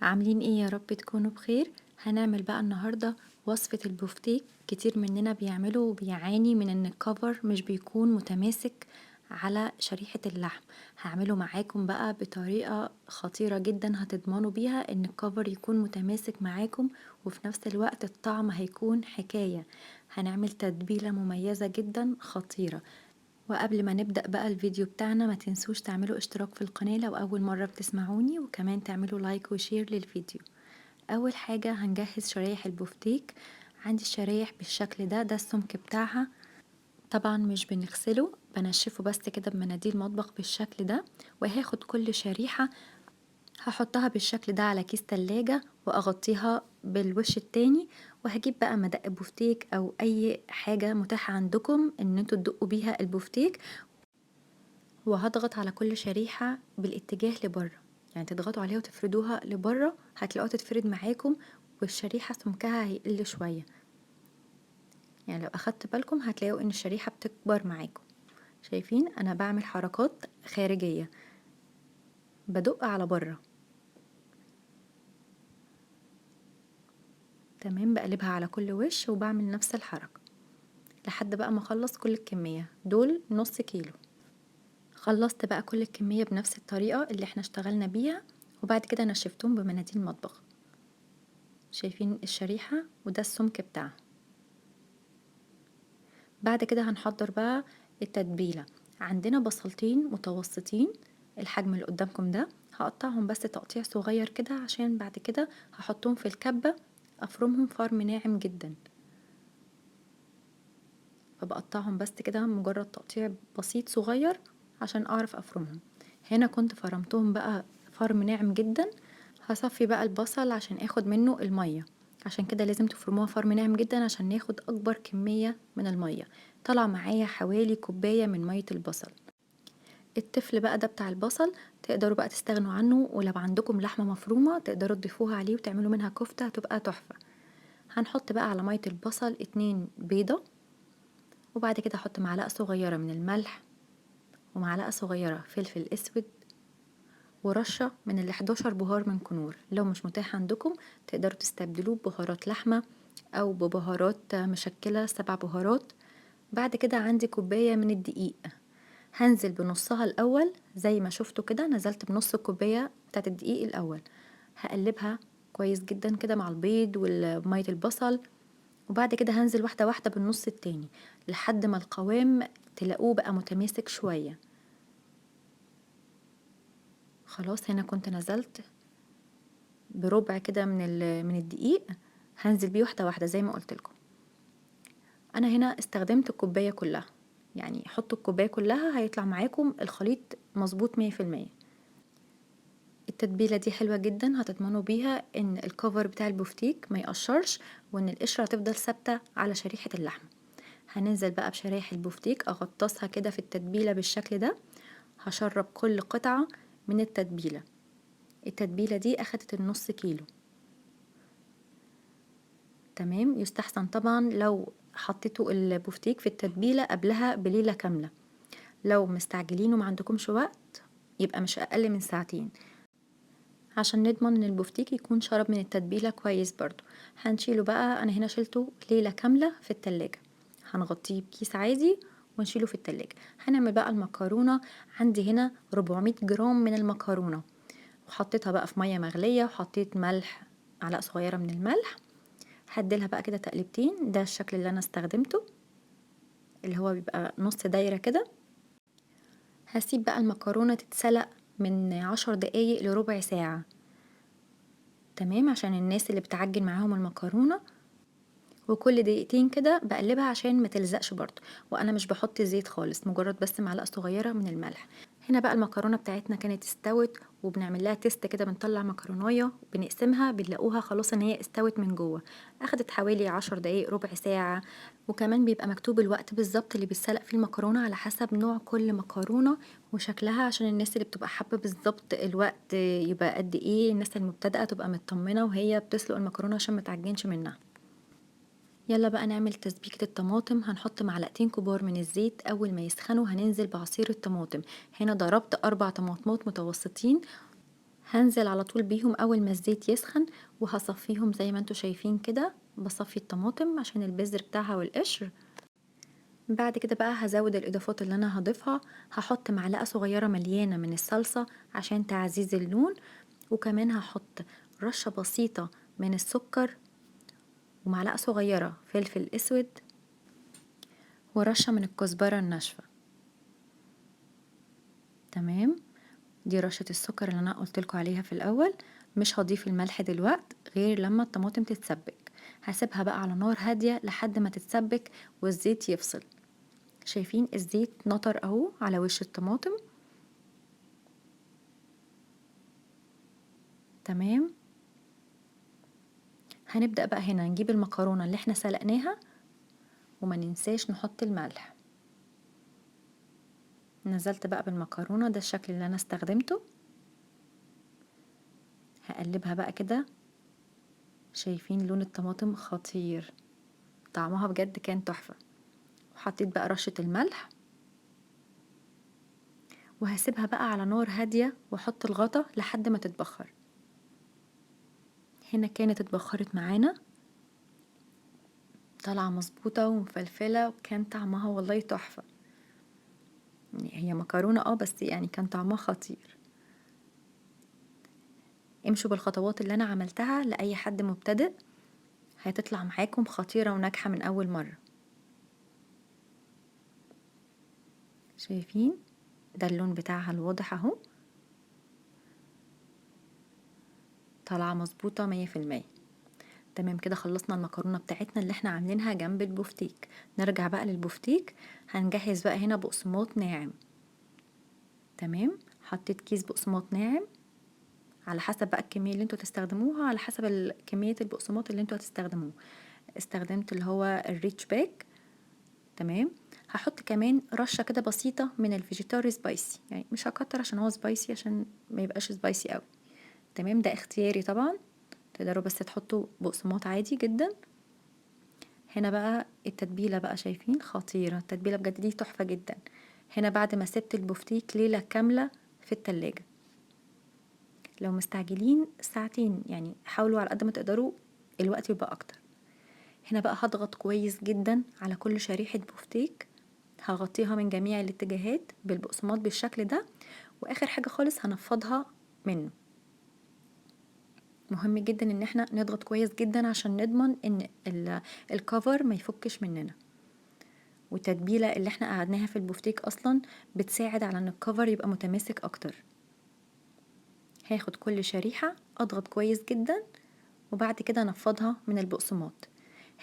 عاملين ايه؟ يا رب تكونوا بخير. هنعمل بقى النهاردة وصفة البفتيك. كتير مننا بيعمله وبيعاني من ان الكفر مش بيكون متماسك على شريحة اللحم. هعمله معاكم بقى بطريقة خطيرة جدا هتضمنوا بيها ان الكفر يكون متماسك معاكم، وفي نفس الوقت الطعم هيكون حكاية. هنعمل تتبيلة مميزة جدا خطيرة. وقبل ما نبدأ بقى الفيديو بتاعنا ما تنسوش تعملوا اشتراك في القناة لو أول مرة بتسمعوني، وكمان تعملوا لايك وشير للفيديو. أول حاجة هنجهز شرايح البفتيك. عندي الشرايح بالشكل ده السمك بتاعها. طبعا مش بنغسله، بنشفه بس كده بمناديل مطبخ بالشكل ده. وهاخد كل شريحة هحطها بالشكل ده على كيس تلاجة واغطيها بالوش التاني. وهجيب بقى مدق بفتيك او اي حاجة متاحة عندكم ان انتوا تدقوا بيها البفتيك، وهضغط على كل شريحة بالاتجاه لبره. يعني تضغطوا عليها وتفردوها لبره هتلاقوها تتفرد معاكم، والشريحة سمكها هيقل شوية. يعني لو اخدت بالكم هتلاقوا ان الشريحة بتكبر معاكم. شايفين انا بعمل حركات خارجية، بدق على بره. تمام، بقلبها على كل وش وبعمل نفس الحركة لحد بقى ما اخلص كل الكمية. دول نص كيلو. خلصت بقى كل الكمية بنفس الطريقة اللي احنا اشتغلنا بيها، وبعد كده نشفتهم بمناديل مطبخ. شايفين الشريحة وده السمك بتاعها. بعد كده هنحضر بقى التتبيلة. عندنا بصلتين متوسطين الحجم اللي قدامكم ده، هقطعهم بس تقطيع صغير كده عشان بعد كده هحطهم في الكبة افرمهم فرم ناعم جدا. فبقطعهم بس كده مجرد تقطيع بسيط صغير عشان اعرف افرمهم. هنا كنت فرمتهم بقى فرم ناعم جدا. هصفي بقى البصل عشان اخد منه المية، عشان كده لازم تفرموها فرم ناعم جدا عشان ناخد اكبر كمية من المية. طلع معايا حوالي كوباية من مية البصل. التفل بقى ده بتاع البصل تقدروا بقى تستغنوا عنه، ولو عندكم لحمة مفرومة تقدروا تضيفوها عليه وتعملوا منها كفتة هتبقى تحفة. هنحط بقى على مية البصل 2 بيضة، وبعد كده احط معلقة صغيرة من الملح، ومعلقة صغيرة فلفل اسود، ورشة من ال11 بهار من كنور. لو مش متاح عندكم تقدروا تستبدلوه ببهارات لحمة او ببهارات مشكلة 7 بهارات. بعد كده عندي كوباية من الدقيق، هنزل بنصها الاول زي ما شفتوا كده. نزلت بنص الكوباية بتاعت الدقيق الاول، هقلبها كويس جدا كده مع البيض ومية البصل. وبعد كده هنزل واحدة واحدة بالنص التاني لحد ما القوام تلاقوه بقى متماسك شوية. خلاص هنا كنت نزلت بربع كده من الدقيق، هنزل بيه واحدة واحدة زي ما قلت لكم. انا هنا استخدمت الكوباية كلها، يعني حطوا الكوباية كلها هيطلع معاكم الخليط مظبوط 100%. التتبيلة دي حلوة جدا هتضمنوا بيها ان الكفر بتاع البفتيك ما يقشرش، وان القشرة هتفضل ثابتة على شريحة اللحم. هننزل بقى بشرايح البفتيك اغطسها كده في التتبيلة بالشكل ده. هشرب كل قطعة من التتبيلة. التتبيلة دي اخدت النص كيلو. تمام، يستحسن طبعا لو حطيتوا البفتيك في التتبيلة قبلها بليلة كاملة. لو مستعجلين وما عندكمش وقت يبقى مش اقل من ساعتين، عشان نضمن ان البفتيك يكون شرب من التتبيلة كويس برضو. هنشيله بقى، انا هنا شيلته ليلة كاملة في التلاجة. هنغطيه بكيس عادي ونشيله في التلاجة. هنعمل بقى المكرونة. عندي هنا 400 جرام من المكرونة، وحطيتها بقى في مية مغلية، وحطيت ملح، معلقة صغيرة من الملح. هديلها بقى كده تقلبتين. ده الشكل اللي انا استخدمته اللي هو بيبقى نص دايرة كده. هسيب بقى المكرونة تتسلق من 10 دقايق لربع ساعة. تمام، عشان الناس اللي بتعجن معاهم المكرونة. وكل دقيقتين كده بقلبها عشان ما تلزقش برضو. وانا مش بحط زيت خالص، مجرد بس معلقة صغيرة من الملح. هنا بقى المكرونة بتاعتنا كانت استوت، وبنعمل لها تيست كده. بنطلع مكرونايه بنقسمها بنلاقوها خلاص ان هي استوت من جوه. اخدت حوالي 10 دقايق ربع ساعة. وكمان بيبقى مكتوب الوقت بالظبط اللي بيتسلق فيه المكرونة على حسب نوع كل مكرونة وشكلها، عشان الناس اللي بتبقى حابة بالظبط الوقت يبقى قد ايه. الناس المبتدئة تبقى مطمنة وهي بتسلق المكرونة عشان ما تعجنش منها. يلا بقى نعمل تسبيكة الطماطم. هنحط معلقتين كبار من الزيت. اول ما يسخنوا هننزل بعصير الطماطم. هنا ضربت 4 طماطمات متوسطين هنزل على طول بيهم اول ما الزيت يسخن، وهصفيهم زي ما انتوا شايفين كده، بصفي الطماطم عشان البذر بتاعها والقشر. بعد كده بقى هزود الاضافات اللي انا هضيفها. هحط معلقة صغيرة مليانة من الصلصة عشان تعزيز اللون، وكمان هحط رشة بسيطة من السكر، ومعلقة صغيرة فلفل اسود، ورشة من الكزبرة الناشفة. تمام، دي رشة السكر اللي انا قلتلكوا عليها في الاول. مش هضيف الملح دلوقت غير لما الطماطم تتسبك. هسيبها بقى على نار هادية لحد ما تتسبك والزيت يفصل. شايفين الزيت نطر اهو على وش الطماطم. تمام، هنبدأ بقى هنا نجيب المكرونة اللي احنا سلقناها، وما ننساش نحط الملح. نزلت بقى بالمكرونة، ده الشكل اللي انا استخدمته. هقلبها بقى كده. شايفين لون الطماطم خطير، طعمها بجد كان تحفة. وحطيت بقى رشة الملح، وهسيبها بقى على نار هادية واحط الغطا لحد ما تتبخر. هنا كانت اتبخرت معانا، طالعة مظبوطة ومفلفلة، وكان طعمها والله تحفة. يعني هي مكرونة بس يعني كان طعمها خطير. امشوا بالخطوات اللي انا عملتها لأي حد مبتدئ، هتطلع معاكم خطيرة وناجحة من اول مرة. شايفين ده اللون بتاعها الواضح اهو، طالعة مظبوطة 100%. تمام كده، خلصنا المكرونة بتاعتنا اللي احنا عاملينها جنب البفتيك. نرجع بقى للبفتيك. هنجهز بقى هنا بقسماط ناعم. تمام، حطيت كيس بقسماط ناعم، على حسب بقى الكمية اللي انتوا تستخدموها، على حسب كمية البقسماط اللي انتوا هتستخدموه. استخدمت اللي هو الريتش باك. تمام، هحط كمان رشة كده بسيطة من الفيجيتاري سبايسي، يعني مش هكتر عشان هو سبايسي، عشان ما يبقاش سبايسي قوي. تمام، ده اختياري طبعا، تقدروا بس تحطوا بقسماط عادي جدا. هنا بقى التتبيلة بقى، شايفين خطيرة التتبيلة بجد، دي تحفة جدا. هنا بعد ما سبت البفتيك ليلة كاملة في التلاجة، لو مستعجلين ساعتين، يعني حاولوا على قد ما تقدروا الوقت يبقى اكتر. هنا بقى هضغط كويس جدا على كل شريحة بفتيك، هغطيها من جميع الاتجاهات بالبقسماط بالشكل ده. واخر حاجة خالص هنفضها منه. مهم جدا ان احنا نضغط كويس جدا عشان نضمن ان الكفر ما يفكش مننا. والتتبيلة اللي احنا قعدناها في البفتيك اصلا بتساعد على ان الكفر يبقى متماسك اكتر. هاخد كل شريحة اضغط كويس جدا، وبعد كده انفضها من البقسماط.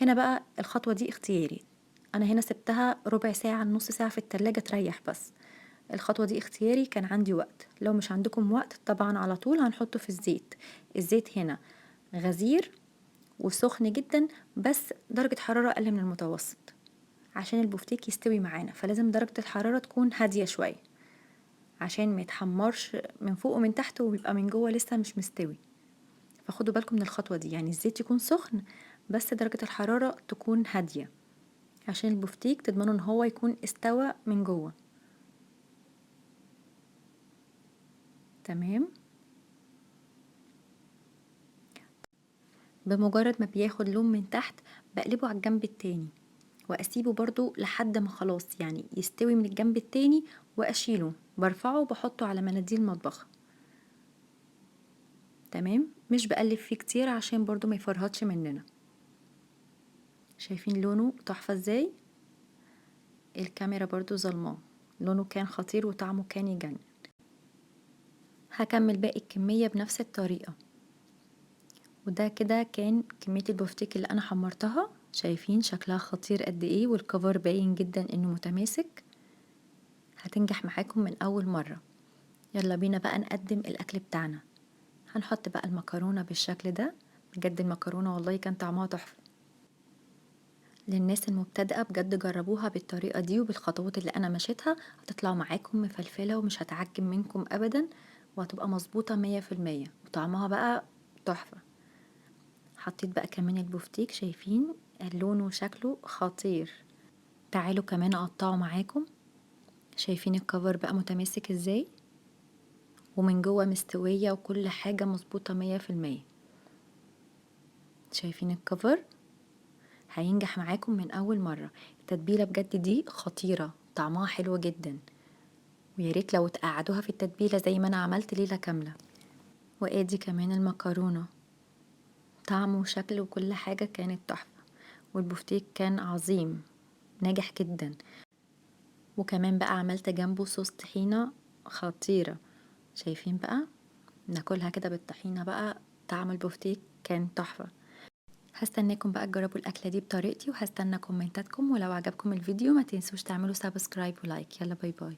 هنا بقى الخطوة دي اختياري، انا هنا سبتها ربع ساعة نص ساعة في التلاجة تريح بس. الخطوة دي اختياري، كان عندي وقت. لو مش عندكم وقت طبعا على طول هنحطه في الزيت. الزيت هنا غزير وسخن جدا، بس درجة حرارة أقل من المتوسط عشان البفتيك يستوي معانا، فلازم درجة الحرارة تكون هادية شوية عشان ما يتحمرش من فوق ومن تحت ويبقى من جوه لسه مش مستوي. فخدوا بالكم من الخطوة دي، يعني الزيت يكون سخن بس درجة الحرارة تكون هادية عشان البفتيك تضمنوا ان هو يكون استوى من جوه. تمام، بمجرد ما بياخد لون من تحت بقلبه على الجنب التاني، واسيبه برضو لحد ما خلاص يعني يستوي من الجنب التاني، واشيله برفعه وبحطه على مناديل مطبخ. تمام، مش بقلب فيه كتير عشان برضو ما يفرهدش مننا. شايفين لونه تحفة ازاي؟ الكاميرا برضو ظلماه، لونه كان خطير وطعمه كان يجنن. هكمل باقي الكمية بنفس الطريقة. وده كده كان كمية البفتيك اللي انا حمرتها. شايفين شكلها خطير قد ايه، والكفر باين جدا انه متماسك. هتنجح معاكم من اول مرة. يلا بينا بقى نقدم الاكل بتاعنا. هنحط بقى المكرونة بالشكل ده. بجد المكرونة والله كان طعمها تحفة. للناس المبتدئة بجد جربوها بالطريقة دي وبالخطوات اللي انا مشيتها، هتطلع معاكم مفلفلة ومش هتعجن منكم ابدا، وهتبقى مظبوطة 100%، وطعمها بقى تحفة. حطيت بقى كمان البفتيك، شايفين لونه وشكله خطير. تعالوا كمان اقطعه معاكم. شايفين الكفر بقى متماسك ازاي، ومن جوه مستوية وكل حاجة مظبوطة 100%. شايفين الكفر؟ هينجح معاكم من أول مرة. التتبيلة بجد دي خطيرة، طعمها حلو جدا، وياريت لو تقعدوها في التتبيلة زي ما أنا عملت ليلة كاملة. وادي كمان المكرونة، طعم وشكل وكل حاجة كانت تحفة، والبفتيك كان عظيم ناجح جدا. وكمان بقى عملت جنبه صوص طحينة خطيرة. شايفين بقى؟ ناكلها كده بالطحينة بقى، طعم البفتيك كان تحفة. هستناكم بقى تجربوا الأكلة دي بطريقتي، وهستنى كومنتاتكم، ولو عجبكم الفيديو ما تنسوش تعملوا سبسكرايب ولايك. يلا باي باي.